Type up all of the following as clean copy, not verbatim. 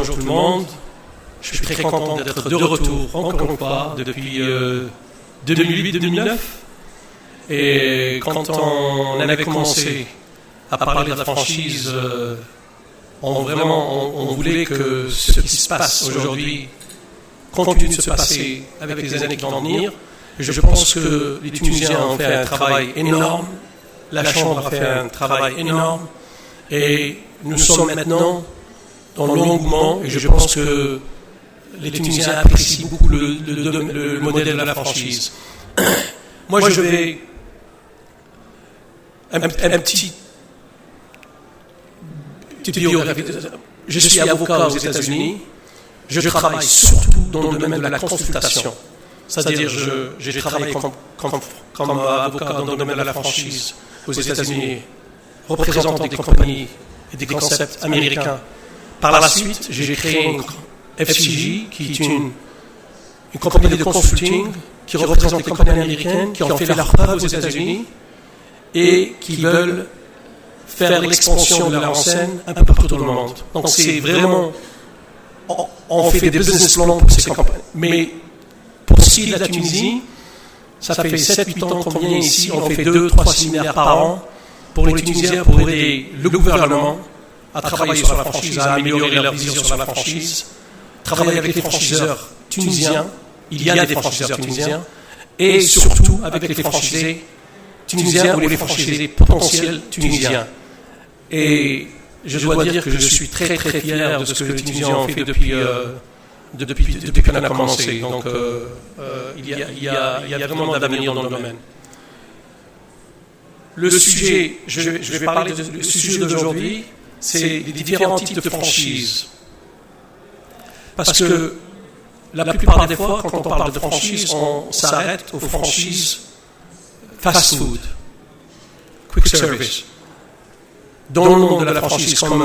bonjour tout le monde. Je suis très content d'être de retour encore une fois depuis 2008-2009. Et quand on avait commencé à parler de la franchise, on voulait que ce qui se passe aujourd'hui continue de se passer avec les années qui vont venir. Je pense que les Tunisiens ont fait un travail énorme, la Chambre a fait un travail énorme, et nous sommes maintenant dans l'engouement, et je pense que les Tunisiens apprécient beaucoup le modèle de la franchise. Moi, je vais un petit biographie. Je suis avocat aux États-Unis. Je travaille surtout dans le domaine de la consultation. C'est-à-dire, j'ai travaillé comme avocat dans le domaine de la franchise aux États-Unis, représentant des compagnies et des concepts américains. Par la suite, j'ai créé une FCG, qui est une compagnie de consulting qui représente les compagnies américaines qui ont fait leur preuve aux États-Unis et qui veulent faire l'expansion de leur enseigne un peu partout dans le monde. Donc c'est vraiment, on fait des business plans pour ces compagnies. Mais pour ce qui est de la Tunisie, ça fait 7-8 ans qu'on vient ici, on fait 2-3 séminaires par an pour les Tunisiens, pour aider le gouvernement à travailler sur la franchise, à améliorer leur vision sur la franchise, travailler avec les franchiseurs tunisiens, il y a des franchiseurs tunisiens, et surtout avec les franchisés tunisiens ou les franchisés potentiels tunisiens. Et je dois dire que je suis très très fier de ce que les Tunisiens ont fait depuis qu'on a commencé. Donc il y a vraiment d'avenir dans le domaine. Le sujet, je vais parler du sujet d'aujourd'hui, c'est les différents types de franchises. Parce que la plupart des fois, quand on parle de franchise, on s'arrête aux franchises fast food, quick service. Dans le monde de la franchise, comme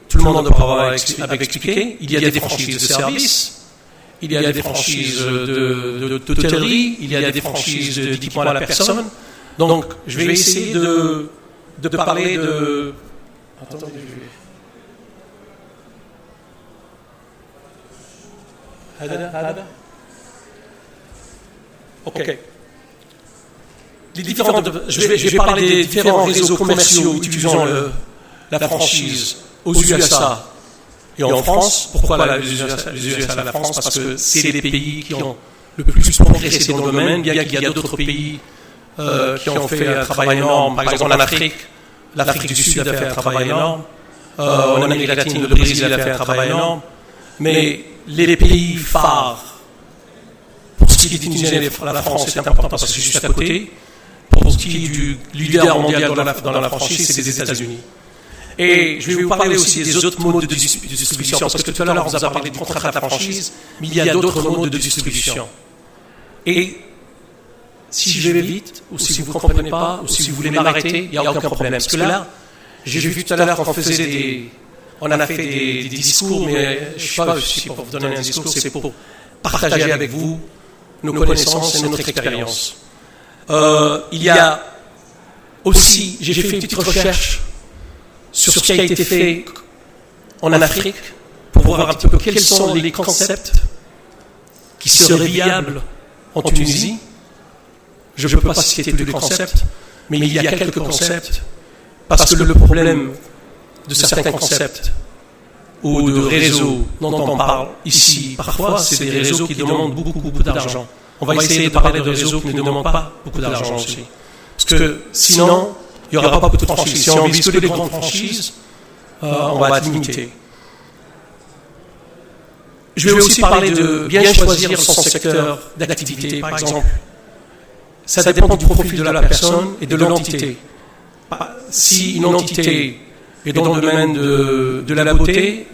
tout le monde avait expliqué, il y a des franchises de services, il y a des franchises d'hôtellerie, il y a des franchises d'équipement à la personne. Donc, je vais essayer de parler de... Attendez, OK. Je vais parler des différents réseaux commerciaux utilisant la franchise aux USA et en France. Pourquoi les USA et la France? Parce que c'est les pays qui ont le plus progressé dans le domaine, bien qu'il y a d'autres pays qui ont fait un travail énorme. Par exemple, en Afrique, l'Afrique du Sud a fait un travail énorme. En Amérique latine, le Brésil a fait un travail énorme. Mais les pays phares, pour ce qui est tunisien, la France, c'est important parce que c'est juste à côté. Pour ce qui est du leader mondial dans la franchise, c'est les États-Unis. Et je vais vous parler aussi des autres modes de distribution, parce que tout à l'heure, on vous a parlé du contrat de la franchise, mais il y a d'autres modes de distribution. Et si je vais vite, ou si vous ne comprenez pas, ou si vous voulez m'arrêter, il n'y a aucun problème. Parce que là, j'ai vu tout à l'heure qu'on faisait on a fait des discours, mais je ne suis pas ici pour vous donner un discours, c'est pour partager avec vous nos connaissances et notre expérience. Il y a aussi, j'ai fait une petite recherche sur ce qui a été fait en Afrique pour voir un petit peu quels sont les concepts qui seraient viables en Tunisie. Je ne peux pas citer tous les concepts, mais il y a quelques concepts, parce que le problème de certains concepts ou de réseaux dont on parle ici, parfois, c'est des réseaux qui demandent beaucoup d'argent. On va essayer de parler de réseaux qui ne demandent pas beaucoup d'argent aussi. Parce que sinon, il n'y aura pas beaucoup de franchises. Si on vise que les grandes franchises, on va être limité. Je vais aussi parler de bien choisir son secteur d'activité, par exemple. Ça dépend du profil de la personne et de l'entité. Si une entité est dans le domaine de la beauté,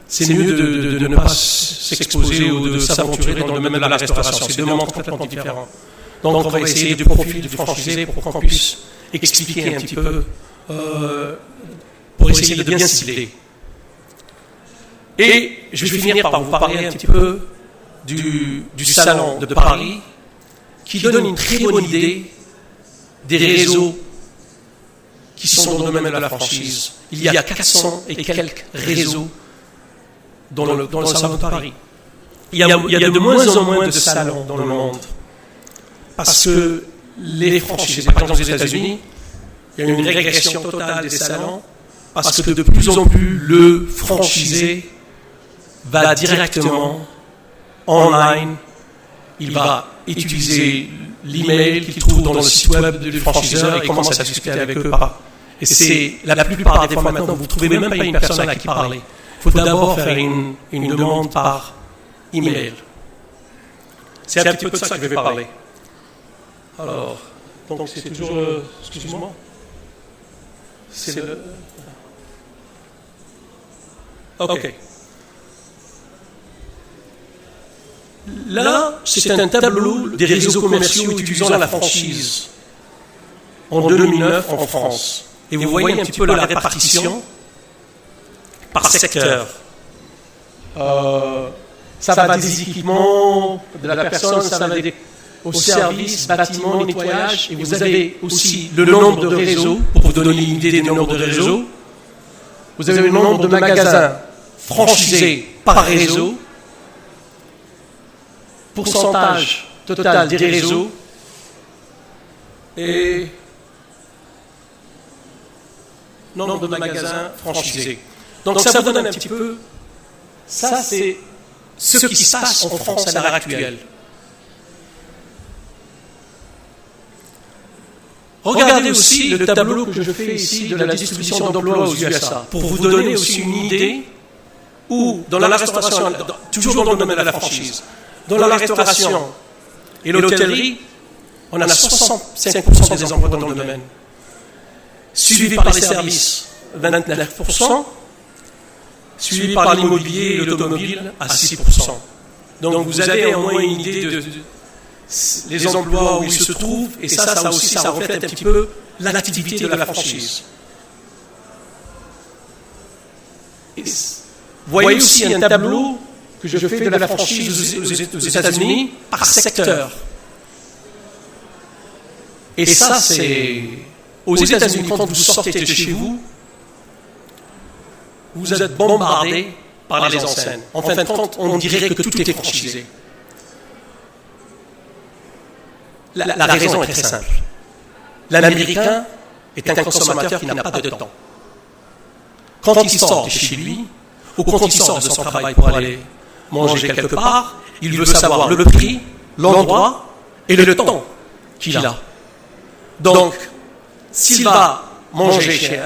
c'est mieux de ne pas s'exposer ou de s'aventurer dans le domaine de la restauration. C'est deux mondes complètement différents. Donc on va essayer du profil du franchisé pour qu'on puisse expliquer un petit peu, pour essayer de bien cibler. Et je vais finir par vous parler un petit peu du salon de Paris, qui donne une très bonne idée des réseaux qui sont dans le domaine de la franchise. Il y a 400 et quelques réseaux dans le salon de Paris. Il y a de moins en moins de salons dans le monde. Parce que les franchisés, par exemple aux États-Unis, il y a une régression totale des salons, parce que de plus en plus, le franchisé va directement online, il va utiliser l'email qu'il trouve dans le site web du franchiseur et commence à discuter avec eux. Et c'est la plupart des fois maintenant, vous ne trouvez même pas une personne à qui parler. Il faut d'abord faire une demande par email. C'est un petit peu de ça que je vais parler. Alors, donc c'est toujours excusez-moi. C'est le... OK. Là, c'est un tableau des réseaux commerciaux utilisant la franchise en 2009 en France. Et vous voyez un petit peu la répartition par secteur. Ça va des équipements de la personne, ça va au service, bâtiment, nettoyage. Et vous avez aussi le nombre de réseaux, pour vous donner une idée des nombres de réseaux. Vous avez le nombre de magasins franchisés par réseau, pourcentage total des réseaux et nombre de magasins franchisés. Donc ça vous donne un petit peu, ça c'est ce qui se passe en France à l'heure actuelle. Regardez aussi le tableau que je fais ici de la distribution d'emplois aux USA, pour vous donner aussi une idée où, dans la restauration, toujours dans le domaine de la franchise, dans la restauration et l'hôtellerie, on a 65% des emplois dans le domaine. Suivi par les services, 29%, suivi par l'immobilier et l'automobile, à 6%. Donc vous avez au moins une idée des emplois où ils se trouvent, et ça aussi, ça reflète un petit peu l'activité de la franchise. Et vous voyez aussi un tableau que je fais de la franchise aux États-Unis par secteur. Et ça, c'est... Aux États-Unis, quand vous sortez de chez vous, vous êtes bombardé par les enseignes. En fin de compte, on dirait que tout est franchisé. La raison est très simple. L'Américain est un consommateur qui n'a pas de temps. Quand il sort de chez lui, ou quand il sort de son travail pour aller manger quelque part, il veut savoir le prix, l'endroit et le temps qu'il a. Donc, s'il va manger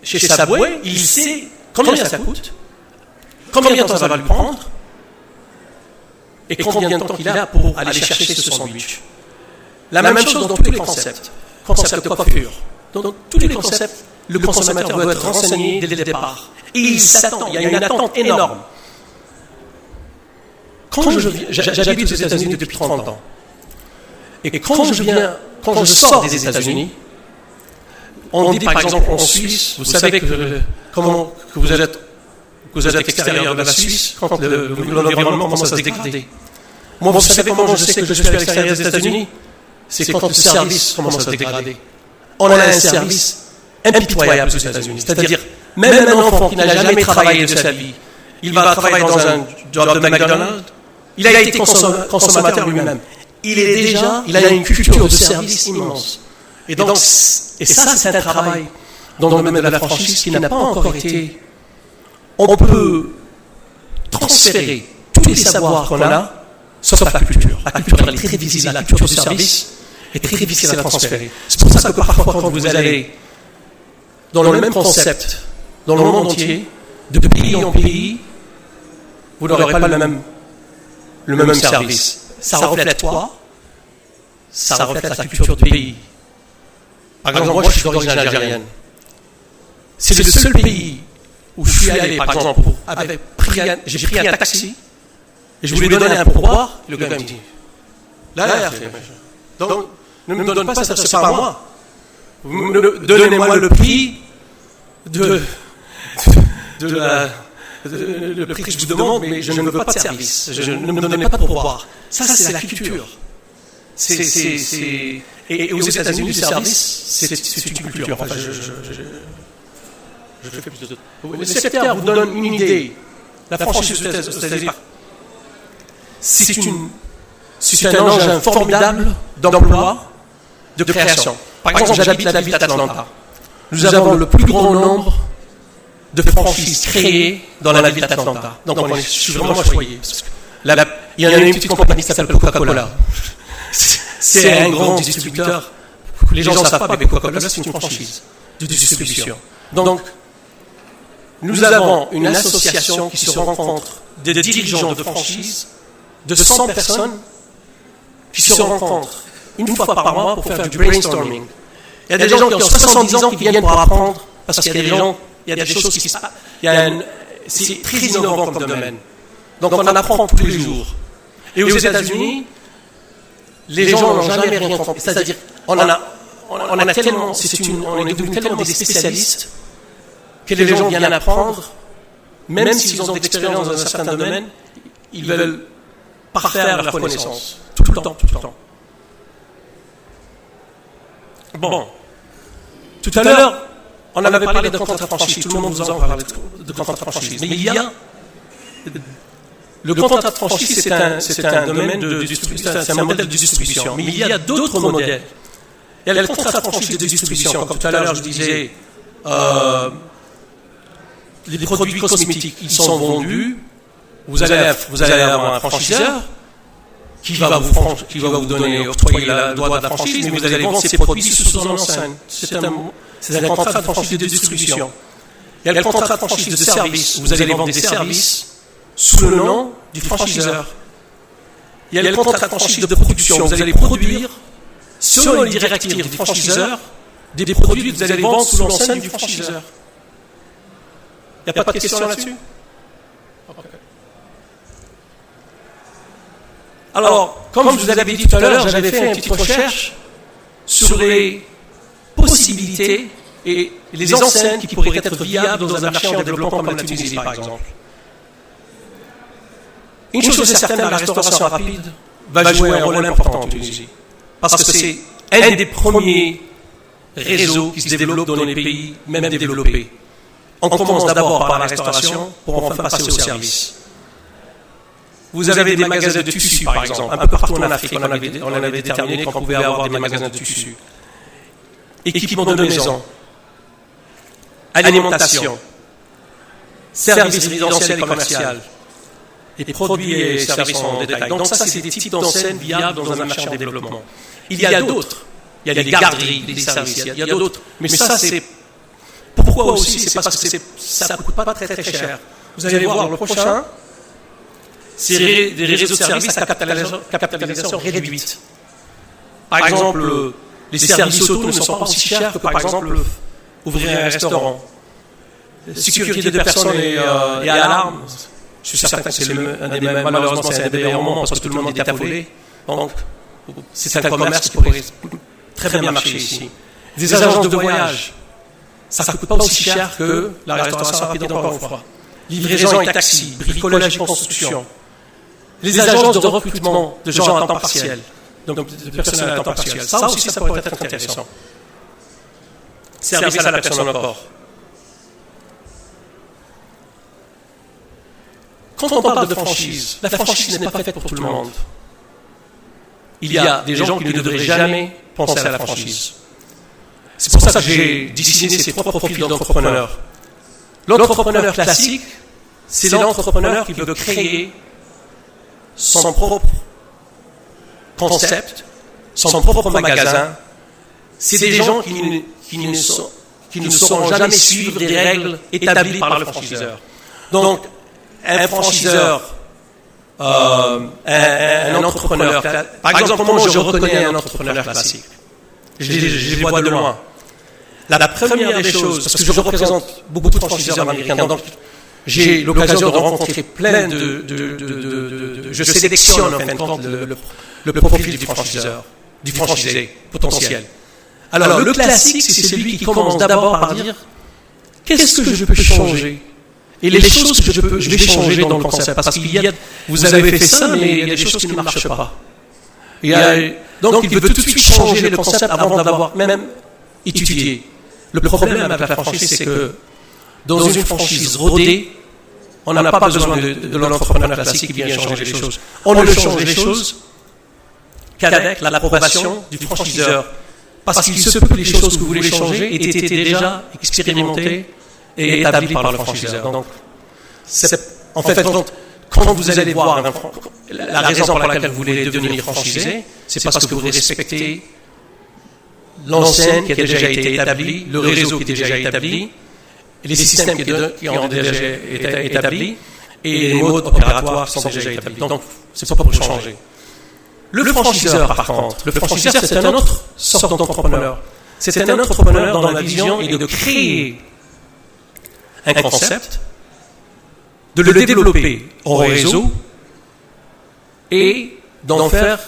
chez Subway, il sait combien ça coûte, combien de temps ça va lui prendre, et combien de temps qu'il a pour aller chercher ce sandwich. La même chose dans tous les concepts. Concept de coiffure. Dans tous les concepts, le consommateur doit être renseigné dès le départ. Et il s'attend, il y a une attente énorme. Quand j'habite aux États-Unis depuis 30 ans, et quand je sors des États-Unis, on dit par exemple en Suisse, vous savez que vous êtes extérieur de la Suisse, quand l'environnement commence à se dégrader. Moi, vous savez comment je sais que je suis à l'extérieur des États-Unis? C'est quand le service commence à se dégrader. On a un service impitoyable aux États-Unis. C'est-à-dire, même un enfant qui n'a jamais travaillé de sa vie, il va travailler dans un job de McDonald's, il a été consommateur lui-même. Il a une culture de service immense. Et ça, c'est un travail dans le domaine de la franchise qui n'a pas encore été... On peut transférer tous les savoirs qu'on a, sauf la culture. La culture, elle est très difficile. La culture du service est très difficile à transférer. C'est pour ça que parfois, quand vous allez dans le même concept, dans le monde entier, de pays en pays, vous n'aurez pas le même service. Ça reflète quoi? Ça reflète la culture du pays. Par exemple, moi, je suis d'origine algérienne. C'est le seul pays où je suis allé, par exemple, j'ai pris un taxi, et je voulais lui donner un pourboire, et le gars me dit, là, donc, ne me donne pas ça, c'est pas à moi. Donnez-moi le prix le prix que je vous demande, mais je ne veux pas de service. Ne me donnez pas de pourboire. Ça, c'est la culture. Et aux États-Unis, le service, c'est une culture. Enfin, je fais plus de... Le secteur vous donne une idée la franchise aux États-Unis, c'est un engin formidable d'emploi, de création. Par exemple, j'habite la ville d'Atlanta. Nous avons le plus grand nombre de franchises créées dans la ville d'Atlanta. Donc, je suis vraiment choyé. Il y en a une petite compagnie qui s'appelle Coca-Cola. C'est un grand distributeur. Les gens ne savent pas, mais Coca-Cola, c'est une franchise de distribution. Donc, nous avons une association qui se rencontre des dirigeants de franchises de 100 personnes qui se rencontrent une fois par mois pour faire du brainstorming. Il y a des gens qui ont 70 ans qui viennent pour apprendre, parce qu'il y a des gens, il y a des choses qui se passent. C'est très innovant comme domaine. Donc on en apprend tous les jours. Et aux États-Unis, les gens n'ont jamais rien compris. C'est-à-dire, on est devenus tellement des spécialistes que les gens viennent apprendre, même s'ils ont de l'expérience dans un certain domaine, ils veulent parfaire leur connaissance. Tout le temps. Bon. Tout à l'heure, on avait parlé de contrat de franchise. Tout le monde vous en parle de contrat de franchise. Mais il y a... Le contrat de franchise, c'est un domaine de distribution, c'est un modèle de distribution. Mais il y a d'autres modèles. Il y a le contrat de franchise de distribution. Comme tout à l'heure, je disais, les produits cosmétiques, ils sont vendus. Vous allez avoir un franchiseur qui va vous donner, octroyer le droit de la franchise, mais vous allez vendre ces produits sous son enseigne. C'est un contrat de franchise de distribution. Il y a le contrat de franchise de service. Vous allez vendre des services sous le nom du franchiseur. Il y a le contrat de franchise de production. Vous allez produire, selon les directives du franchiseur, des produits que vous allez vendre sous l'enseigne du franchiseur. Il n'y a pas de question là-dessus? Alors, comme je vous l'avais dit tout à l'heure, j'avais fait une petite recherche sur les possibilités et les enseignes qui pourraient être viables dans un marché en développement comme la Tunisie, par exemple. Une chose est certaine, la restauration rapide va jouer un rôle important en Tunisie. Parce que c'est un des premiers réseaux qui se développent dans les pays même développés. On commence d'abord par la restauration pour enfin passer au service. Vous avez des magasins de tissus, par exemple. Un peu partout en Afrique, on avait déterminé qu'on pouvait avoir des magasins de tissus. Équipement de maison, alimentation, services résidentiels et commerciaux, et produits et services en détail. Donc ça, c'est des types d'enseignes viables dans un marché en développement. Il y a d'autres. Il y a des garderies, des services, il y a d'autres. Mais ça, c'est... Pourquoi aussi? C'est parce que ça ne coûte pas très très cher. Vous allez voir, le prochain, c'est des réseaux de services à capitalisation réduite. Par exemple, les services auto ne sont pas aussi chers que, par exemple, ouvrir un restaurant. Sécurité de personnes et alarmes, je suis certain que malheureusement c'est un des meilleurs moments parce que tout le monde est affolé. Donc, c'est un commerce qui pourrait très bien marcher ici. Des agences de voyage, ça ne coûte pas aussi cher que la restauration rapide encore une fois. Livraison et taxi, bricolage et construction. Les agences de recrutement de gens à temps partiel, donc de personnel à temps partiel. Ça aussi, ça pourrait être intéressant. Service à la personne au port. Quand on parle de franchise, la franchise n'est pas faite pour tout le monde. Il y a des gens qui ne devraient jamais penser à la franchise. C'est pour ça que j'ai dessiné ces trois profils d'entrepreneurs. L'entrepreneur classique, c'est l'entrepreneur qui veut créer son propre concept, son propre magasin. C'est des gens qui ne sauront jamais suivre des règles établies par le franchiseur. Donc, un franchiseur, un entrepreneur, par exemple, comment je reconnais un entrepreneur classique? Je les vois de loin. La première des choses, parce que je représente beaucoup de franchiseurs américains, donc j'ai l'occasion de rencontrer plein je sélectionne en fin de compte le profil du franchiseur, du franchisé potentiel. Alors le classique, c'est celui qui commence d'abord par dire qu'est-ce que je peux changer et les choses que je vais changer dans le concept, parce qu'il y a, vous avez fait ça, mais il y a des choses qui ne marchent pas. Donc il veut tout de suite changer le concept avant d'avoir même étudié. Le problème avec la franchise, c'est que dans une franchise rodée, On n'a pas besoin de l'entrepreneur classique qui vient changer les choses. On ne change les choses qu'avec l'approbation du franchiseur. Parce qu'il se peut que les choses que vous voulez changer aient été déjà expérimentées et établies par le franchiseur. Donc, en fait, quand vous allez voir la raison pour laquelle vous voulez devenir franchisé, c'est parce que vous respectez l'enseigne qui a déjà été établie, le réseau qui est déjà établi, les systèmes qui ont déjà été établis et les modes opératoires qui sont déjà établis. Donc, c'est pas pour changer. Le franchiseur, par contre, le franchiseur, c'est un autre sorte d'entrepreneur. C'est un entrepreneur dont la vision est de créer un concept, de le développer au réseau et d'en faire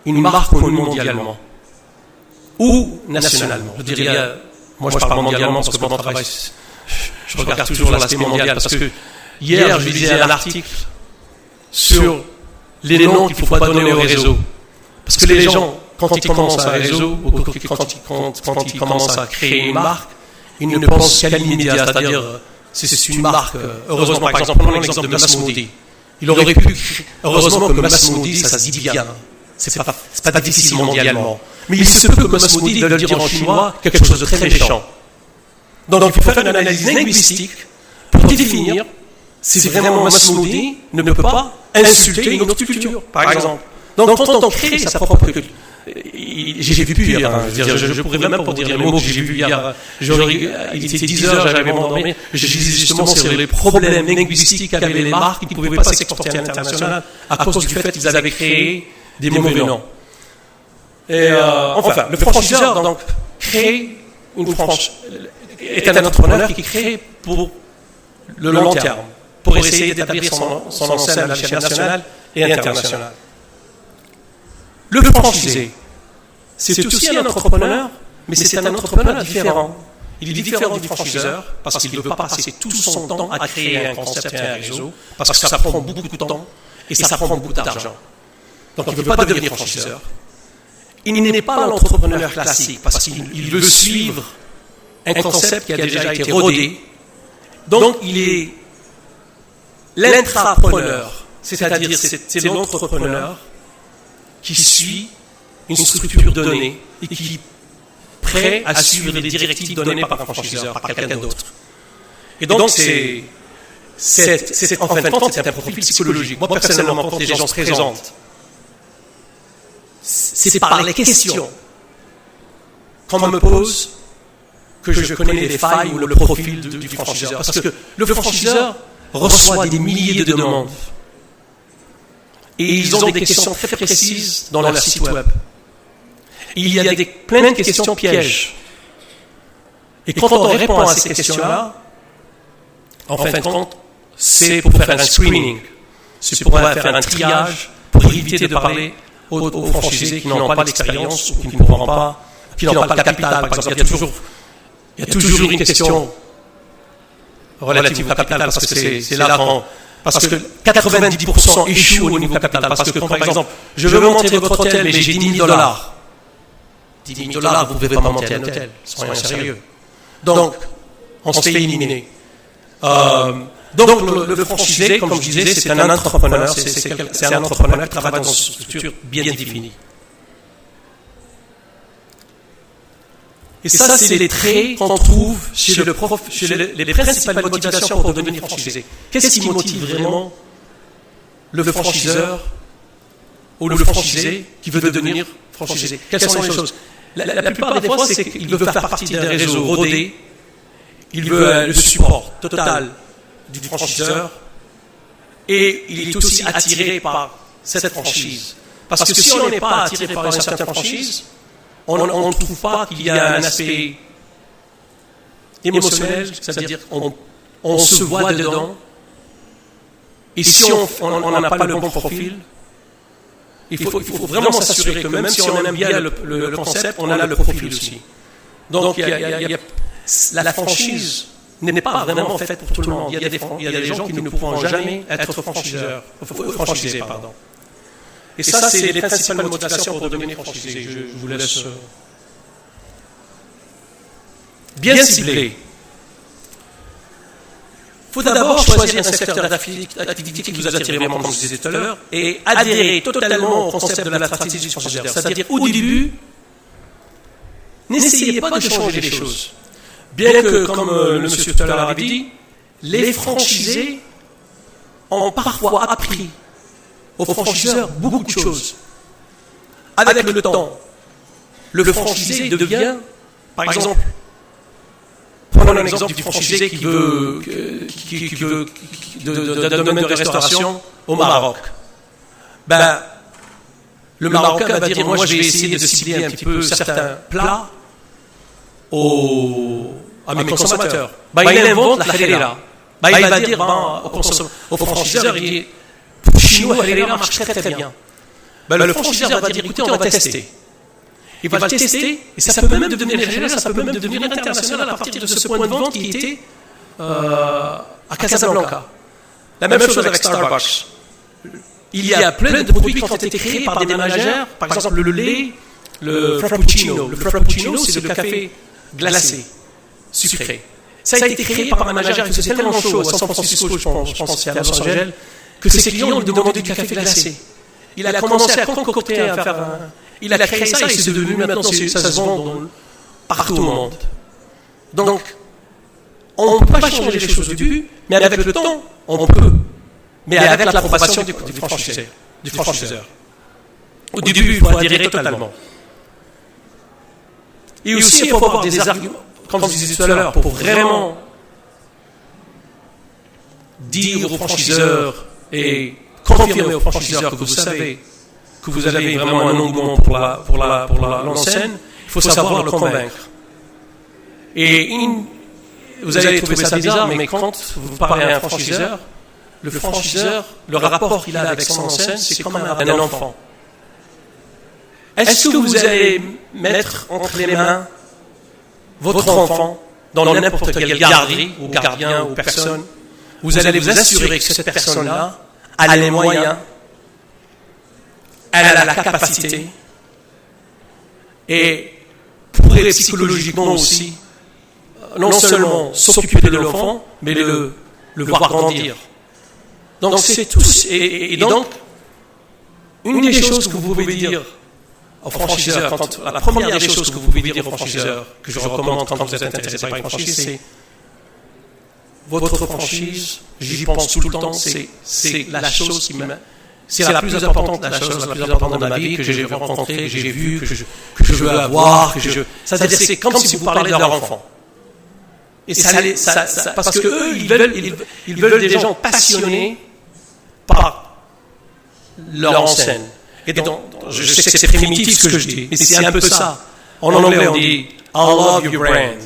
une marque connue mondialement ou nationalement. Je dirais, moi je parle mondialement parce que mon travail, je regarde toujours l'aspect mondial parce que hier je lisais un article sur les noms qu'il ne faut pas donner au réseau. Parce que les gens, quand ils commencent un réseau ou quand ils commencent à créer une marque, ils ne pensent qu'à l'immédiat, c'est-à-dire c'est une marque. Heureusement, par exemple, prenons l'exemple de Masmoudi. Il aurait pu, heureusement que Masmoudi, ça se dit bien. C'est pas difficile mondialement. Mais il se peut que Masmoudi veuille dire en chinois quelque chose de très méchant. Donc il faut faire une analyse linguistique pour définir si vraiment Masmoudi ne peut pas insulter une autre culture, par exemple. Donc quand on crée sa propre culture, j'ai vu hier, je pourrais même pas dire les mots que j'ai vus hier, il était 10 heures, j'avais m'endormi, je disais justement sur les problèmes linguistiques qu'avaient les marques qui ne pouvaient pas s'exporter à l'international à cause du fait qu'ils avaient créé des mauvais noms. Et enfin, le franchiseur donc crée est un entrepreneur qui crée pour le long terme, pour essayer d'établir son enseigne à l'échelle nationale et internationale. Le franchisé, c'est aussi un entrepreneur, mais c'est un entrepreneur différent. Il est différent du franchiseur parce qu'il ne veut pas passer tout son temps à créer un concept et un réseau, parce que ça prend beaucoup de temps et ça prend beaucoup d'argent. Donc il ne veut pas devenir franchiseur. Il n'est pas l'entrepreneur classique parce qu'il veut suivre un concept qui a déjà été rodé. Donc il est l'intrapreneur, c'est-à-dire c'est l'entrepreneur qui suit une structure donnée et qui est prêt à suivre les directives données par un franchiseur, par quelqu'un d'autre. Et donc, en fin de compte, c'est un profil psychologique. Moi, personnellement, quand les gens se présentent, c'est par les questions qu'on me pose que je connais les failles ou le profil du franchiseur. Parce que le franchiseur reçoit des milliers de demandes. Et ils ont des questions très précises dans leur site web. Il y a plein de questions pièges. Et quand on répond à ces questions-là, en fin de compte, c'est pour faire un screening. C'est pour faire un triage, pour éviter de parler aux franchisés qui n'ont pas d'expérience ou qui ne pourront pas, qui n'ont pas le capital, par exemple. Il y a toujours une question relative au capital, parce que c'est là qu'on... Parce que 90% échouent au niveau capital. Parce que, par exemple, je veux monter votre hôtel, mais j'ai 10 000 $. 10 000 $, vous ne pouvez pas monter un hôtel. Soyons sérieux. Donc, on se fait éliminer. Donc, le franchisé, comme je disais, c'est un entrepreneur. C'est un entrepreneur qui travaille dans une structure bien définie. Et ça, c'est les traits qu'on trouve chez les principales motivations pour devenir franchisé. Qu'est-ce qui motive vraiment le franchiseur ou le franchisé qui veut devenir franchisé? Quelles sont les choses? La plupart des fois, c'est qu'il veut faire partie d'un réseau rodé, il veut le support total du franchiseur et il est aussi attiré par cette franchise. Parce que si on n'est pas attiré par une certaine franchise, on ne trouve pas qu'il y a un aspect émotionnel, c'est-à-dire qu'on se voit dedans. Et si on n'a pas le bon profil, il faut vraiment s'assurer que même si on aime bien le concept, on a le profil aussi. Donc la franchise n'est pas vraiment faite pour tout le monde. Il y a des gens qui ne pourront jamais être franchisés. Et ça, c'est les principales motivations pour devenir franchisé. Je vous laisse bien cibler. Il faut d'abord choisir un secteur d'activité qui vous a attiré vraiment, comme je disais tout à l'heure, et adhérer totalement au concept de la stratégie franchiseur. C'est-à-dire, au début, n'essayez pas de changer les choses. Bien que, comme le monsieur tout à l'heure avait dit, les franchisés ont parfois appris aux franchiseurs beaucoup de choses. Avec le temps, le franchisé devient, par exemple, prenons un exemple du franchisé qui veut d'un domaine de restauration au Maroc. Ben, le Marocain va dire, moi je vais essayer de cibler un petit peu certains plats à mes consommateurs. Ben, il invente la halala. Ben, il va dire au franchiseur, pour chinois, la halala marche très très bien. Ben, le franchiseur va dire, écoutez, on va tester. Il va le tester, et ça peut même devenir régional, ça peut même devenir international à partir de ce point de vente qui était à Casablanca. La même chose avec Starbucks. Il y a plein de produits qui ont été créés par des ménagères, par exemple le lait, le frappuccino. Le frappuccino, c'est le café glacé, sucré. Ça a été créé par un ménagère qui faisait tellement chaud à San Francisco, je pense, à Los Angeles, que ses clients lui demandaient du café glacé. Il a commencé à concocter, à faire un... Il a créé ça et c'est devenu maintenant, ça se vend partout au monde. Donc, on ne peut pas changer les choses au début, mais avec le temps, on peut. Mais avec l'approbation du franchiseur. Au début, il faut adhérer totalement. Et aussi, il faut avoir des arguments, comme je disais tout à l'heure, pour vraiment dire aux franchiseurs et confirmer aux franchiseurs que vous savez que vous avez vraiment un engouement pour l'enseigne, il faut savoir le convaincre. Et vous allez trouver ça bizarre, mais quand vous parlez à un franchiseur, le rapport qu'il a avec son enseigne, c'est comme un enfant. Est-ce que vous allez mettre entre les mains votre enfant dans n'importe quelle garderie, ou gardien, ou personne? Vous allez vous assurer que cette personne-là a les moyens, elle a la capacité et pourrait psychologiquement aussi non seulement s'occuper de l'enfant, mais le voir grandir. Donc c'est tout. Et donc, une des choses que vous pouvez dire au franchiseur, la première des choses que vous pouvez dire au franchiseur, que je recommande quand vous êtes intéressé par une franchise, c'est votre franchise, j'y pense tout le temps, c'est la chose qui m'a... C'est la plus importante, la chose la plus importante de ma vie que j'ai rencontrée, que j'ai vue, que je veux avoir, c'est-à-dire c'est comme si vous parlez de leur enfant. Et parce que eux, ils veulent des gens passionnés par leur enseigne. Et donc, je sais que c'est primitif ce que je dis, mais c'est un peu ça. En anglais, on dit I love your brand.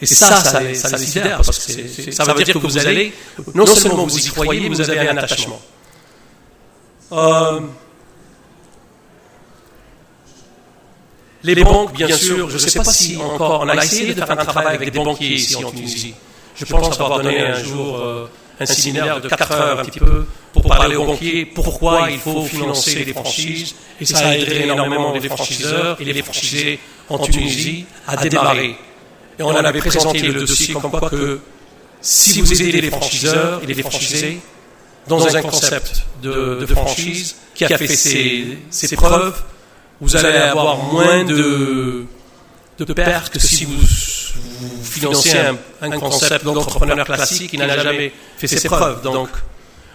Et ça les sidère, parce que ça veut dire que vous allez, non seulement vous y croyez, vous avez un attachement. Les banques, bien sûr, je ne sais pas si encore, on a essayé de faire un travail avec des banquiers ici en Tunisie. Je pense avoir donné un jour un séminaire de 4 heures un petit peu pour parler aux banquiers pourquoi il faut financer les franchises, et ça a aidé énormément les franchiseurs et les franchisés en Tunisie à démarrer. Et on avait présenté le dossier comme quoi que si vous aidez les franchiseurs et les franchisés dans un concept de franchise qui a fait ses preuves, vous allez avoir moins de pertes que si vous financez un concept d'entrepreneur classique qui n'a jamais fait ses preuves. Donc,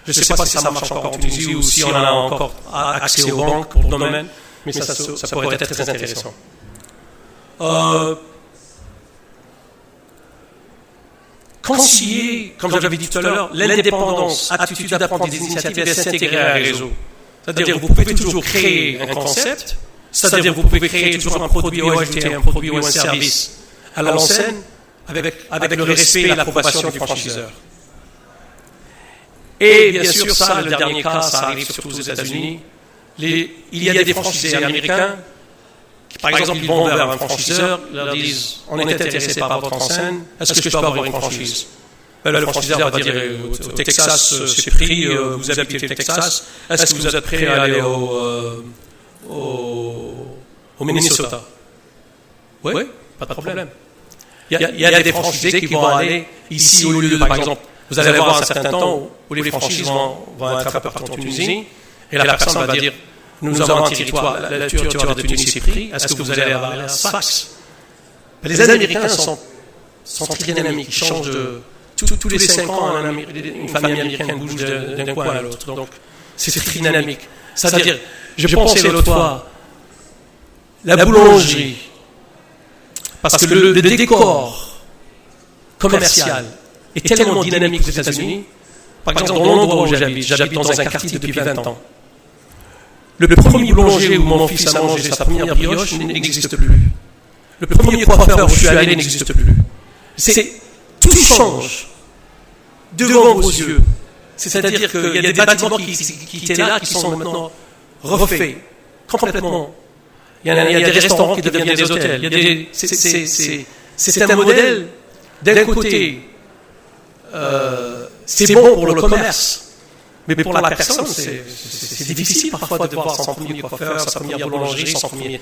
je ne sais pas si ça marche encore en Tunisie ou si on a encore accès aux banques pour le domaine, mais ça pourrait être très intéressant. Concilier, comme j'avais dit tout à l'heure, l'indépendance, attitude à prendre des initiatives et s'intégrer à un réseau. C'est-à-dire que vous pouvez toujours créer un concept, c'est-à-dire que vous pouvez créer toujours un produit ou ajouter un produit ou un service à l'enseigne avec le respect et l'approbation du franchiseur. Et bien sûr, ça, le dernier cas, ça arrive surtout aux États-Unis. Il y a des franchisés américains qui, par exemple, ils vont vers un franchiseur, ils leur disent « On est intéressé par votre enseigne, est-ce que je peux avoir une franchise ?» Le franchiseur va dire « Au Texas, c'est pris, vous habitez le Texas, est-ce que vous êtes prêt à aller au Minnesota ?» Oui, pas de problème. Il y a des franchisés qui vont aller Ici, au lieu de, par exemple, vous allez avoir un certain temps où les franchises vont être importantes en Tunisie, et la personne va dire, nous avons un territoire, la territoire de Tunisie est pris, est-ce que vous allez avoir un Sfax? Les Américains sont très dynamiques, ils changent de... Tous les 5 ans, une famille américaine bouge d'un coin à l'autre. Donc, c'est très dynamique. C'est-à-dire, je pensais l'autre fois, la boulangerie, parce que le décor commercial est tellement dynamique aux États-Unis. Par exemple, dans l'endroit où j'habite dans un quartier depuis 20 ans. Le premier boulanger où mon fils a mangé sa première brioche n'existe plus. Le premier coiffeur où je suis allé n'existe plus. Tout change devant vos yeux. C'est-à-dire qu'il y a des bâtiments qui étaient là, qui sont maintenant refaits complètement. Il y a des restaurants qui deviennent des hôtels. C'est un modèle, d'un côté, c'est bon pour le commerce, mais pour la personne, c'est difficile parfois de voir son premier coiffeur, sa première boulangerie, son premier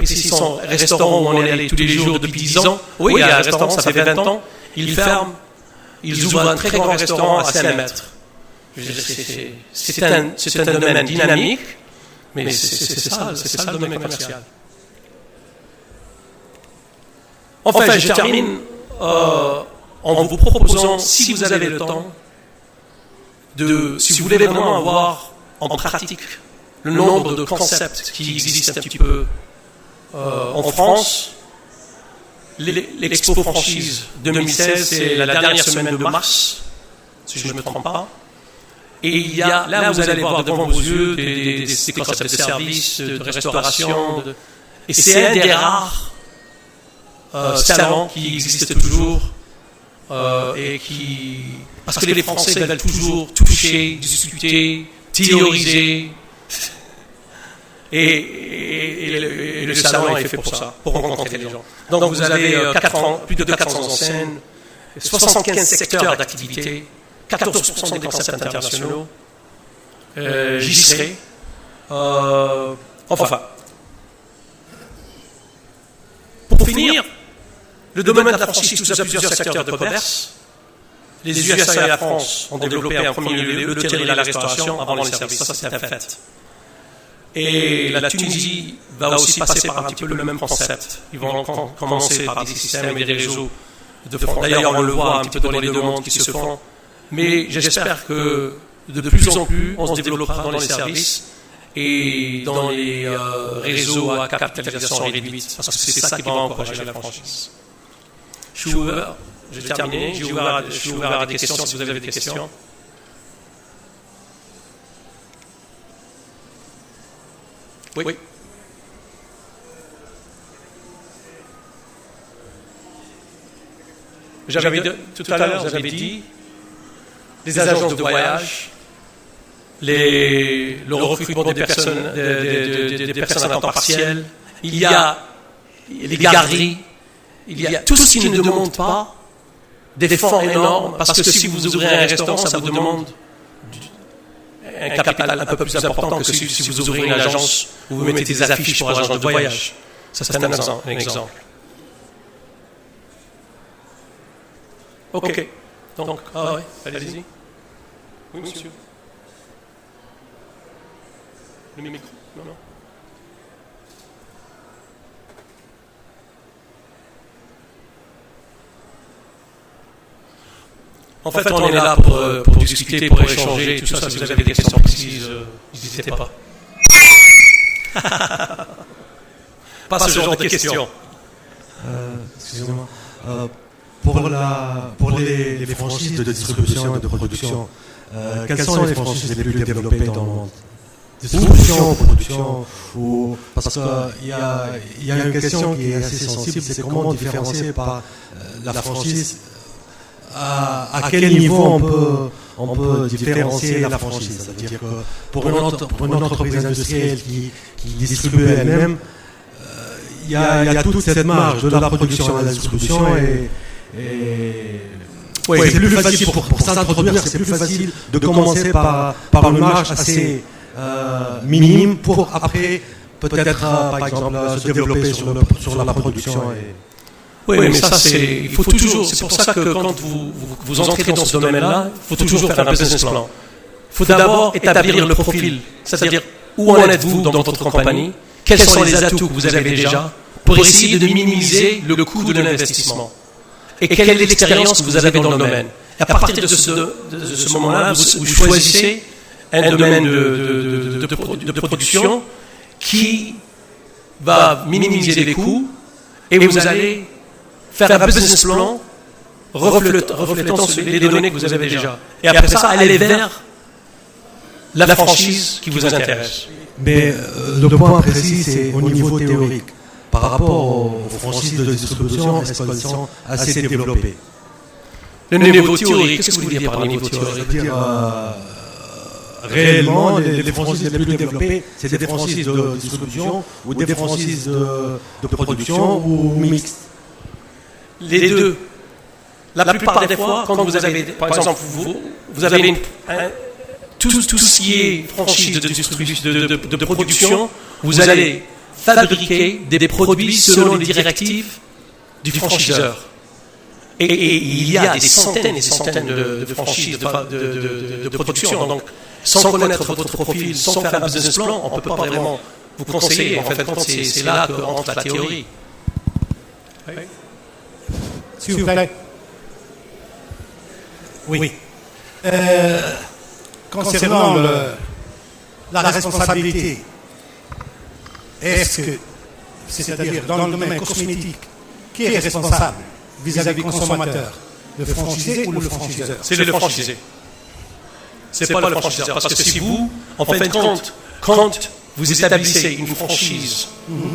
ici, son restaurant où on est allé tous les jours depuis 10 ans. Oui, il y a un restaurant, ça fait 20 ans, ils ferment, ils ouvrent un très grand restaurant à 5 mètres. C'est un domaine dynamique, mais c'est ça le domaine commercial. Enfin, je termine en vous proposant, si vous avez le temps, si vous voulez vraiment avoir en pratique le nombre de concepts qui existent un petit peu en France, l'Expo Franchise 2016, c'est la dernière semaine de mars, si je ne me trompe pas. Et il y a, là vous allez voir devant vos yeux des concepts de services, de restauration, et c'est un des rares salons qui existent toujours et qui... Parce que les Français veulent toujours toucher, discuter, théoriser. Et le salon est fait pour ça, pour rencontrer les gens. Donc vous avez plus de 400 enseignes, 75 secteurs d'activité, 14% des concepts internationaux. J'y serai. Enfin. Pour finir, le domaine de la franchise touche à plusieurs secteurs de commerce. Les USA et la France ont développé en premier lieu l'hôtellerie et la restauration avant les services. Ça, c'est un fait. Et la Tunisie va aussi passer par un petit peu le même concept. Ils vont commencer par des systèmes et des réseaux de front. D'ailleurs, on le voit un petit peu dans les demandes qui se font. Mais j'espère que de plus en plus, on se développera dans les services et dans les réseaux à capitalisation réduite. Parce que c'est ça qui va encourager la franchise. Je suis ouvert. J'ai terminé. Je suis ouvert à des questions si vous avez des questions. Oui. Tout à l'heure, j'avais dit les agences de voyage, le recrutement des personnes à temps partiel, il y a les garderies, il y a tout ce qui ne demande pas des fonds énormes, parce que si vous ouvrez un restaurant, ça vous demande un capital un peu plus important que si vous ouvrez une agence où vous mettez des affiches pour agence de voyage. Ça, c'est un exemple. OK. Donc, allez-y. Oui, monsieur. Le micro. Non. En fait, on est là pour discuter, pour échanger, tout ça. Si vous avez des questions précises, n'hésitez pas. Pas ce genre de questions. Excusez-moi. Pour les franchises de distribution et de production, quelles sont les franchises les plus développées dans le monde? Distribution ou production parce qu'il y a une question qui est assez sensible, c'est comment différencier par la franchise, à quel niveau on peut différencier la franchise. C'est-à-dire que pour une entreprise industrielle qui distribue elle-même, il y a toute cette marge de la production à la distribution oui, c'est plus facile pour s'introduire, c'est plus facile de commencer par une marge assez minime pour après peut-être par exemple se développer sur la production. Oui, mais ça, il faut toujours, c'est pour ça que quand vous entrez dans ce domaine-là, il faut toujours faire un business plan. Il faut d'abord établir le profil, c'est-à-dire où en êtes-vous dans votre compagnie, quels sont les atouts que vous avez déjà, pour essayer de minimiser le coût de l'investissement. Et quelle est l'expérience que vous avez dans le domaine. Et à partir de ce moment-là, vous choisissez un domaine de production qui va minimiser les coûts et vous allez faire un business plan reflétant les données que vous avez déjà. Et après ça, aller vers la franchise qui vous intéresse. Mais le point précis, c'est au niveau théorique. Par rapport aux franchises de distribution, est-ce qu'elles sont assez développées? Le niveau théorique, qu'est-ce que vous voulez dire par le niveau théorique? C'est-à-dire, réellement, les franchises les plus développées, c'est des franchises de distribution ou des franchises de production ou mixtes? Les deux. La plupart des fois, quand vous avez, par exemple, vous avez tout ce qui est franchise de production, vous allez fabriquer des produits selon les directives du franchiseur. Et il y a des centaines et des centaines de franchises de production. Donc, sans connaître votre profil, sans faire un business plan, on ne peut pas vraiment vous conseiller. En fait, c'est là qu'entre la théorie. Oui. S'il vous plaît. Oui. Concernant la responsabilité, est-ce que, c'est-à-dire dans le domaine cosmétique, qui est responsable vis-à-vis du consommateur, le franchisé ou le franchiseur? C'est le franchisé. C'est pas le franchiseur. Parce que si vous, en fin de compte, quand vous établissez une franchise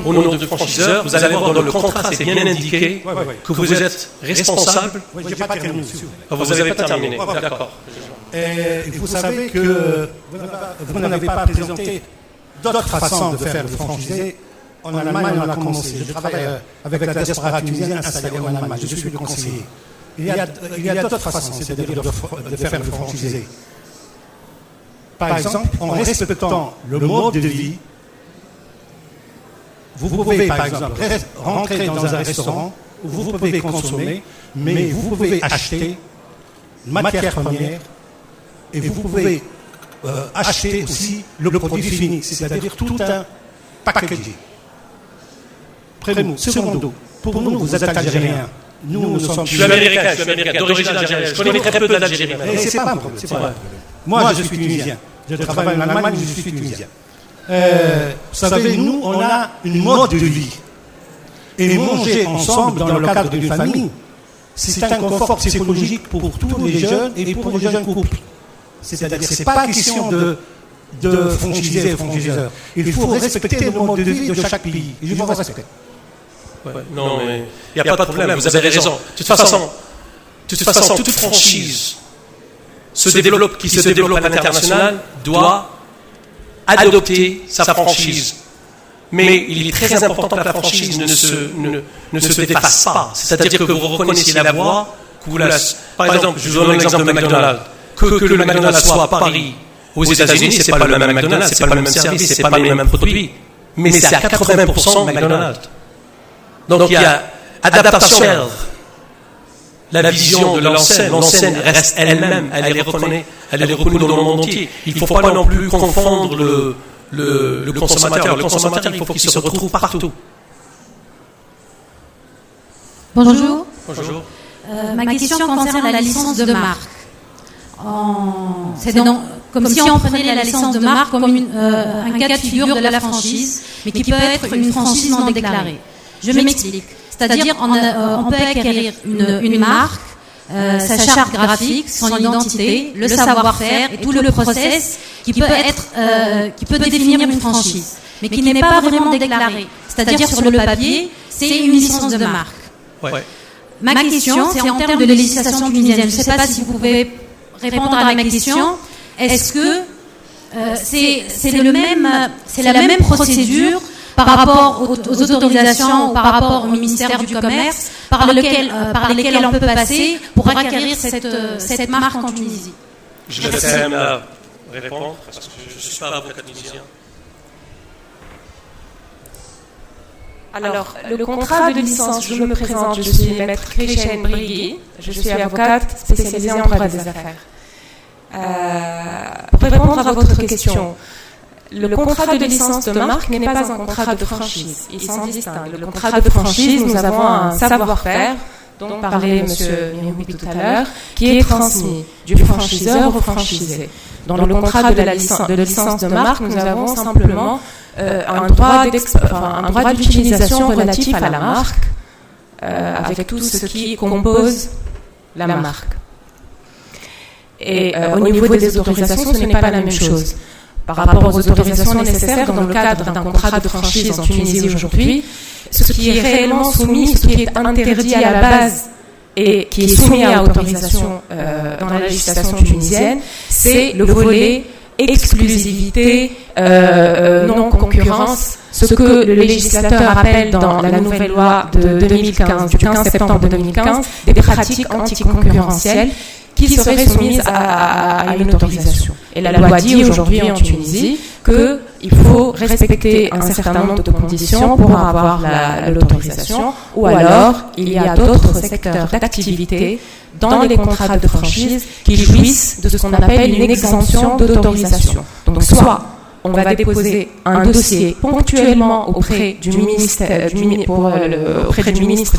au nom du franchiseur, vous allez voir dans le contrat, c'est bien indiqué que vous êtes responsable. Oui, je n'ai pas terminé. Vous n'avez pas terminé. D'accord. Et vous savez que vous n'avez pas présenté d'autres façons de faire le franchisé. En Allemagne, on a commencé. Je travaille avec la diaspora tunisienne installée en Allemagne. Je suis le conseiller. Il y a d'autres façons, c'est-à-dire de faire le franchisé. Par exemple, en respectant le mode de vie, vous pouvez, par exemple, rentrer dans un restaurant où vous pouvez consommer, mais vous pouvez acheter une matière première et vous pouvez acheter aussi le produit fini, c'est-à-dire tout un packaging. Secondo, pour nous, vous êtes Algériens. Nous sommes... Je suis américain, d'origine algérienne. Je connais très peu d'Algérie. C'est pas un problème. Moi, je suis tunisien. Je travaille en Allemagne, je suis tunisien. Vous savez, nous, on a une mode de vie. Et manger ensemble dans le cadre d'une famille, c'est un confort psychologique pour tous les jeunes et pour les jeunes couples. C'est-à-dire que ce n'est pas question de franchisé et franchiseur. Il faut respecter le mode de vie de chaque pays. Et je vous respecte. Non, mais il n'y a pas de problème, vous avez raison. De toute façon, toute franchise qui se développe à l'international doit adopter sa franchise. Mais il est très important que la franchise ne se dépasse pas. C'est-à-dire que vous reconnaissiez la voie, par exemple, je vous donne l'exemple de McDonald's. Que le McDonald's soit à Paris, aux États-Unis, c'est pas le même McDonald's, c'est pas le même service, c'est pas les mêmes produits. Mais c'est à 80% McDonald's. Donc il y a adaptation. La vision de l'enseigne reste elle-même, elle est reconnue dans le monde entier. Il ne faut pas non plus confondre le consommateur. Le consommateur, il faut qu'il se retrouve partout. Bonjour. Bonjour. Ma question concerne la licence de marque. C'est comme si on prenait la licence de marque comme un cas de figure de la franchise, mais qui peut être une franchise non déclarée. Je m'explique. C'est-à-dire, on peut acquérir une marque, sa charte graphique, son identité, le savoir-faire et tout le process qui peut définir une franchise, mais qui n'est pas vraiment déclaré. C'est-à-dire, sur le papier, c'est une licence de marque. Ouais. Ma question, c'est en termes de législation tunisienne. Je ne sais pas si vous pouvez répondre à ma question. Est-ce que c'est la même procédure par rapport aux autorisations, par rapport au ministère du Commerce, par lesquelles on peut passer pour acquérir cette marque en Tunisie? Je vais quand même répondre, parce que je ne suis pas avocat tunisien. Alors, le contrat de licence, je me présente, je suis maître Gretchen Brigui, je suis avocate spécialisée en droit des affaires. Pour répondre à votre question, le contrat de licence de marque n'est pas un contrat de franchise, ils sont distincts. Le contrat de franchise, nous avons un savoir-faire, dont parlait M. Miroui tout à l'heure, qui est transmis du franchiseur au franchisé. Dans le contrat de licence de marque, nous avons simplement un droit d'utilisation relatif à la marque, avec tout ce qui compose la marque. Et au niveau des autorisations, ce n'est pas la même chose. Par rapport aux autorisations nécessaires dans le cadre d'un contrat de franchise en Tunisie aujourd'hui, ce qui est réellement soumis, ce qui est interdit à la base et qui est soumis à autorisation dans la législation tunisienne, c'est le volet exclusivité, non-concurrence, ce que le législateur appelle dans la nouvelle loi de 2015, du 15 septembre 2015, des pratiques anticoncurrentielles qui seraient soumises à une autorisation. Et la loi dit aujourd'hui en Tunisie qu'il faut respecter un certain nombre de conditions pour avoir l'autorisation, ou alors il y a d'autres secteurs d'activité dans les contrats de franchise qui jouissent de ce qu'on appelle une exemption d'autorisation. Donc soit on va déposer un dossier ponctuellement auprès du ministre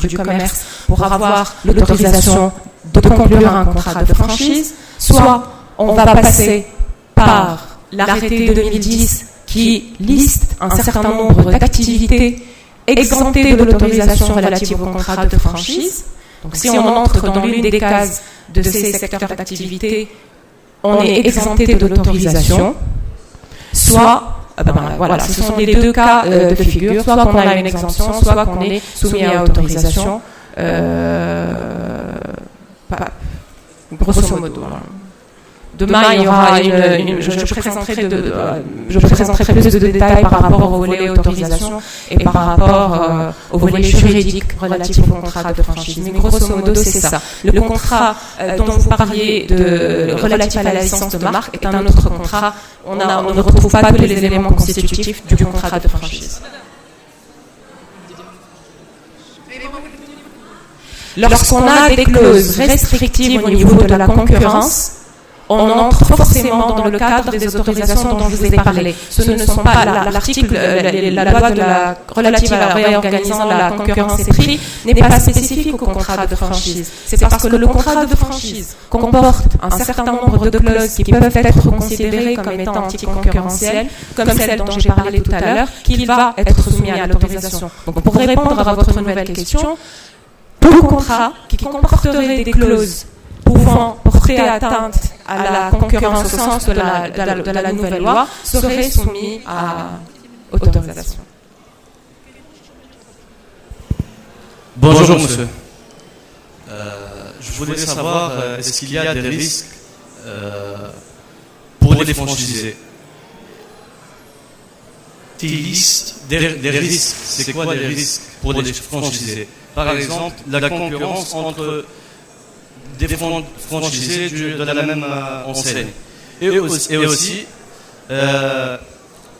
du Commerce pour avoir l'autorisation de conclure un contrat de franchise, soit on va passer par l'arrêté de 2010 qui liste un certain nombre d'activités exemptées de l'autorisation relative au contrat de franchise. Donc si on entre dans l'une des cases de ces secteurs d'activité, on est exempté de l'autorisation. Soit, voilà, ce sont les deux cas de figure, soit qu'on a une exemption, soit qu'on est soumis à autorisation, grosso modo. Demain, il y aura je présenterai plus de détails par rapport au volet autorisation et par rapport au volet juridique relatif au contrat de franchise. Mais grosso modo, c'est ça. Le contrat dont vous parliez relatif à la licence de marque est un autre contrat. On ne retrouve pas tous les éléments constitutifs du contrat de franchise. Lorsqu'on a des clauses restrictives au niveau de la concurrence, on entre forcément dans le cadre des autorisations dont je vous ai parlé. Ce ne sont pas l'article, la loi relative à la réorganisation de la concurrence et prix n'est pas spécifique au contrat de franchise. C'est parce que le contrat de franchise comporte un certain nombre de clauses qui peuvent être considérées comme étant anticoncurrentielles, comme celle dont j'ai parlé tout à l'heure, qu'il va être soumis à l'autorisation. Donc pour répondre à votre nouvelle question, tout contrat qui comporterait des clauses pouvant porter atteinte à la concurrence au sens de la nouvelle loi serait soumis à autorisation. Bonjour monsieur. Je voudrais savoir, est-ce qu'il y a des risques pour les franchisés? Des risques, c'est quoi des risques pour les franchisés? Par exemple, la concurrence entre des franchisés de la même enseigne. Et aussi,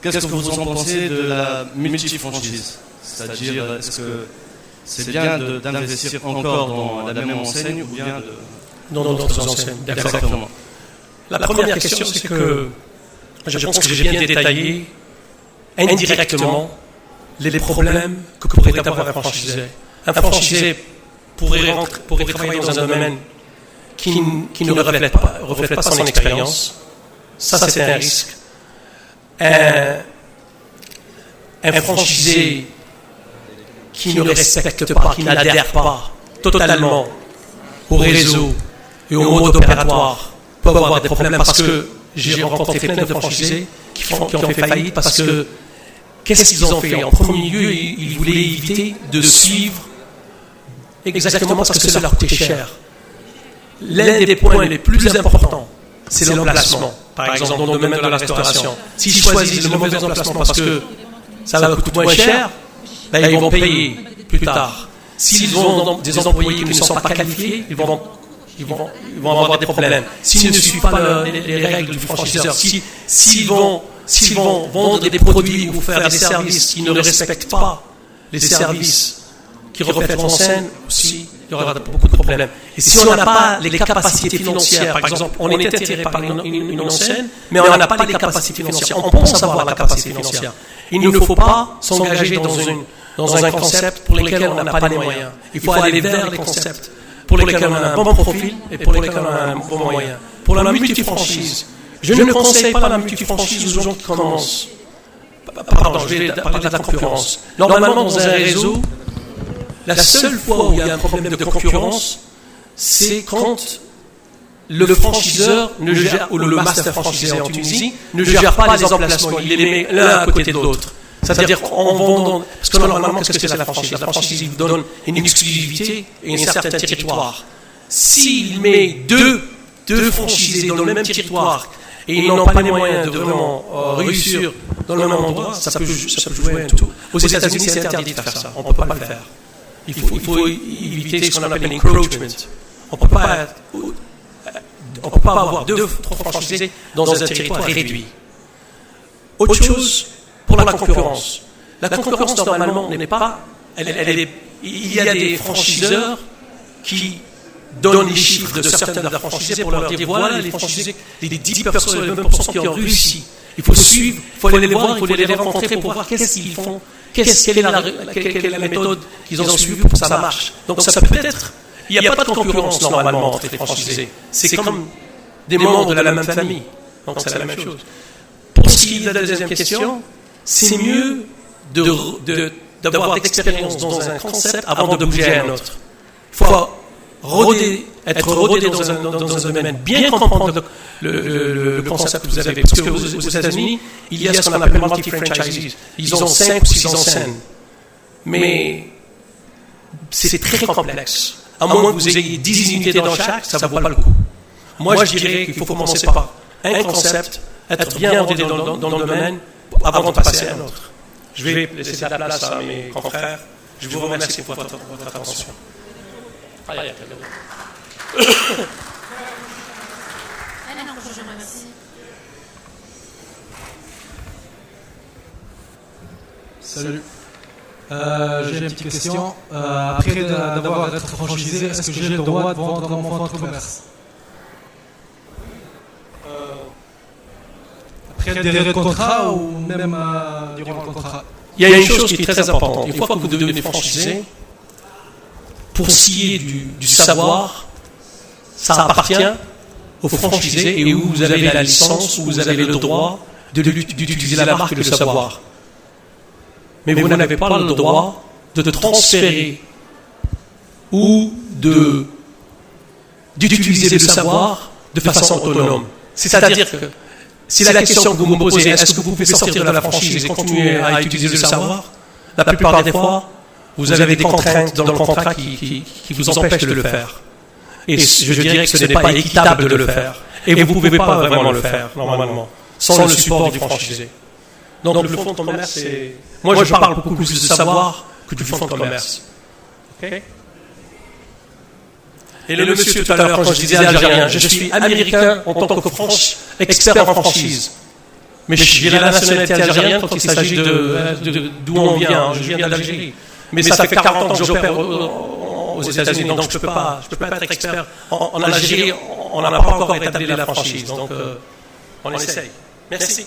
qu'est-ce que vous en pensez de la multifranchise? C'est-à-dire, est-ce que c'est bien d'investir encore dans la même enseigne ou bien dans d'autres enseignes? Exactement. La première question, c'est que je pense que j'ai bien détaillé indirectement les problèmes que pourrait avoir un franchisé. Un franchisé pourrait travailler dans un domaine qui ne reflète pas son expérience. Ça, c'est un risque. Un franchisé qui ne respecte pas, qui n'adhère pas totalement au réseau et au mode opératoire peut avoir des problèmes parce que j'ai rencontré plein de franchisés qui ont fait faillite parce que qu'est-ce qu'ils ont fait? En premier lieu, ils voulaient éviter de suivre exactement parce que ça leur coûtait cher. L'un des points les plus importants, c'est l'emplacement. Par exemple, dans le domaine de la restauration. S'ils choisissent le mauvais emplacement parce que ça va coûter moins cher, ils vont payer plus tard. S'ils ont des employés qui ne sont pas qualifiés, ils vont avoir des problèmes. S'ils ne suivent pas les règles du franchiseur, s'ils vont vendre des produits ou faire des services qui ne respectent pas les services qui reflètent l'enseigne, aussi, il y aura beaucoup de problèmes. Et si on n'a pas les capacités financières, par exemple, on est attiré par une enseigne, mais on n'a pas les capacités financières. On pense avoir la capacité financière. Il ne faut pas s'engager dans un concept pour lequel on n'a pas les moyens. Il faut aller vers les concepts pour lesquels on a un bon profil et pour lesquels on a un bon moyen. Pour la multifranchise, je ne conseille pas la multifranchise aux gens qui commencent. Pardon, je vais parler de la concurrence. Normalement, dans un réseau, la seule fois où il y a un problème de concurrence, c'est quand le franchiseur ne gère, ou le master franchisé en Tunisie ne gère pas les emplacements, il les met l'un à côté de l'autre. C'est-à-dire qu'en vendant, parce que normalement, qu'est-ce que c'est la franchise? La franchise, il vous donne une exclusivité et un certain territoire. S'il met deux franchisés dans le même territoire et ils n'ont pas les moyens de vraiment réussir dans le même endroit, ça peut jouer un tout. Aux États-Unis, c'est interdit de faire ça. On ne peut pas le faire. Il faut éviter ce qu'on appelle l'encroachment. On ne peut pas avoir trois franchisés dans un territoire réduit. Autre chose pour la concurrence. La concurrence, normalement, n'est pas... il y a des franchiseurs qui donnent les chiffres de certains de leurs franchisés pour leur dire voilà les franchisés, les 10%, les 20% qui ont réussi. Il faut suivre, il faut aller les voir, il faut les rencontrer pour voir qu'est-ce qu'ils font, quelle est la méthode qu'ils ont suivie pour que ça marche. Donc ça peut être... Il n'y a pas de concurrence normalement entre les franchisés. C'est comme des membres de la même famille. Donc c'est la même chose. Pour ce qui est de la deuxième question, c'est mieux d'avoir d'expérience dans un concept avant de bouger à un autre. Il faut être rodé dans un domaine, bien comprendre le concept que vous avez. Parce qu'aux États-Unis, il y a ce qu'on appelle multi-franchises. Ils ont 5 ou 6 enseignes. Mais c'est très complexe. À moins que vous ayez 10 unités dans chaque, ça ne vaut pas le coup. Moi, je dirais qu'il faut commencer par un concept, être bien rodé dans le domaine, avant de passer à un autre. Je vais laisser la place à mes confrères. Je vous remercie pour votre attention. Salut. J'ai une petite question. Après d'avoir été franchisé, est-ce que j'ai le droit de vendre mon fonds de commerce? Après des de contrat ou même durant le contrat? Il y a une chose qui est très importante. Une fois que vous devenez franchisé, pour ce qui est du savoir, ça appartient au franchisé et où vous avez la licence, où vous avez le droit d'utiliser la marque et le savoir. Mais vous n'avez pas le droit de transférer ou d'utiliser le savoir de façon autonome. C'est-à-dire que si la question que vous me posez, est-ce que vous pouvez sortir de la franchise et continuer à utiliser le savoir, la plupart des fois, vous avez des contraintes dans le contrat qui vous empêchent de le faire. Et je dirais que ce n'est pas équitable de le faire. Et vous ne pouvez pas vraiment le faire, normalement, sans le support du franchisé. Donc le fonds de commerce, c'est... Moi, je parle beaucoup plus de savoir que du fonds de commerce. Okay? Et le monsieur tout à l'heure, quand je disais algérien, je suis américain en tant que expert en franchise. Mais j'ai la nationalité algérienne quand il s'agit d'où on vient. Je viens d'Algérie. Mais ça fait 40 ans que j'opère aux États-Unis, donc je ne peux pas être expert. En Algérie, on n'a pas encore établi la franchise, donc on essaye. Merci.